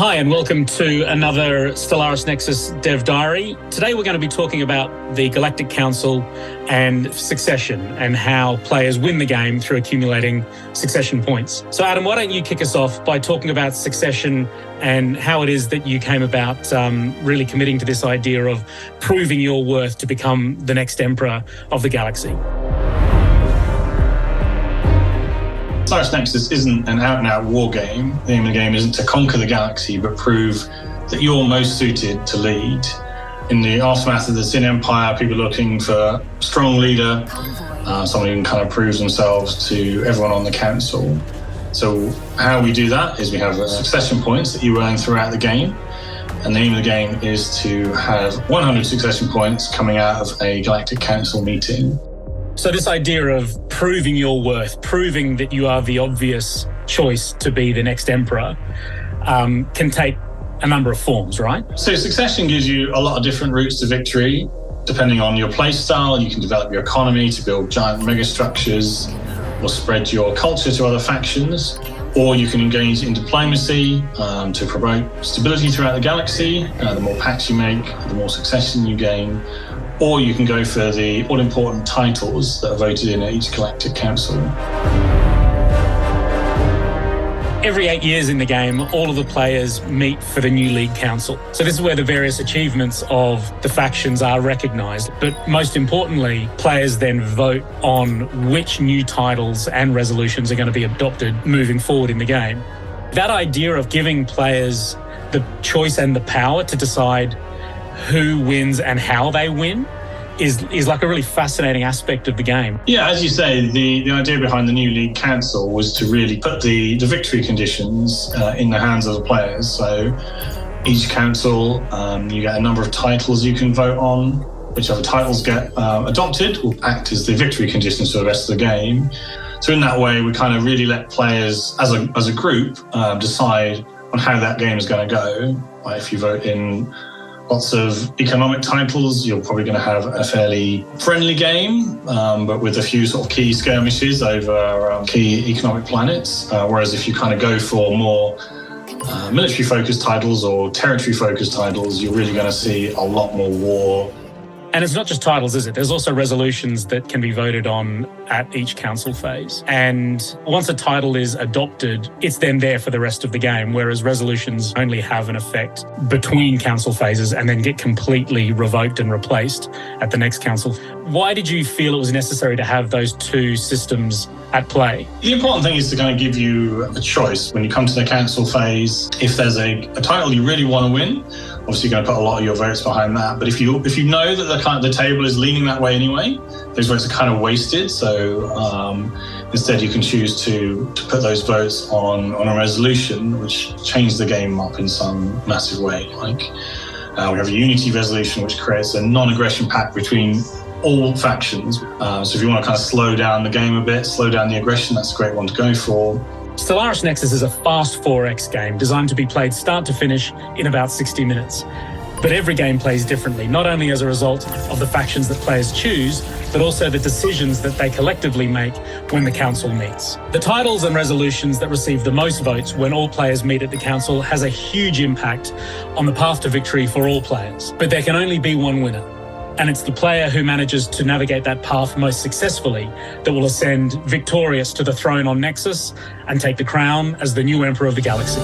Hi, and welcome to another Stellaris Nexus Dev Diary. Today we're going to be talking about the Galactic Council and succession and how players win the game through accumulating succession points. So Adam, why don't you kick us off by talking about succession and how it is that you came about really committing to this idea of proving your worth to become the next emperor of the galaxy? Stellaris Nexus isn't an out-and-out war game. The aim of the game isn't to conquer the galaxy, but prove that you're most suited to lead. In the aftermath of the Sin Empire, people are looking for a strong leader, someone who can kind of prove themselves to everyone on the council. So how we do that is we have succession points that you earn throughout the game. And the aim of the game is to have 100 succession points coming out of a Galactic Council meeting. So this idea of proving your worth, proving that you are the obvious choice to be the next emperor, can take a number of forms, right? So succession gives you a lot of different routes to victory. Depending on your play style, you can develop your economy to build giant megastructures or spread your culture to other factions, or you can engage in diplomacy to promote stability throughout the galaxy. The more pacts you make, the more succession you gain. Or you can go for the all-important titles that are voted in at each Galactic Council. Every 8 years in the game, all of the players meet for the new League Council. So this is where the various achievements of the factions are recognised. But most importantly, players then vote on which new titles and resolutions are going to be adopted moving forward in the game. That idea of giving players the choice and the power to decide who wins and how they win is like a really fascinating aspect of the game. Yeah, as you say, the idea behind the new League Council was to really put the victory conditions in the hands of the players. So each council, you get a number of titles you can vote on. Whichever titles get adopted will act as the victory conditions for the rest of the game. So in that way, we kind of really let players, as a group, decide on how that game is going to go. Like if you vote in lots of economic titles, you're probably going to have a fairly friendly game, but with a few sort of key skirmishes over key economic planets. Whereas if you kind of go for more military-focused titles or territory-focused titles, you're really going to see a lot more war. And it's not just titles, is it? There's also resolutions that can be voted on at each council phase. And once a title is adopted, it's then there for the rest of the game, whereas resolutions only have an effect between council phases and then get completely revoked and replaced at the next council. Why did you feel it was necessary to have those two systems at play? The important thing is to kind of give you a choice. When you come to the council phase, if there's a title you really want to win, obviously you're going to put a lot of your votes behind that. But if you know that the table is leaning that way anyway, those votes are kind of wasted. So instead you can choose to put those votes on a resolution, which changes the game up in some massive way. Like we have a unity resolution, which creates a non-aggression pact between all factions. So if you want to kind of slow down the game a bit, slow down the aggression, that's a great one to go for. Stellaris Nexus is a fast 4X game designed to be played start to finish in about 60 minutes. But every game plays differently, not only as a result of the factions that players choose, but also the decisions that they collectively make when the council meets. The titles and resolutions that receive the most votes when all players meet at the council has a huge impact on the path to victory for all players. But there can only be one winner. And it's the player who manages to navigate that path most successfully that will ascend victorious to the throne on Nexus and take the crown as the new emperor of the galaxy.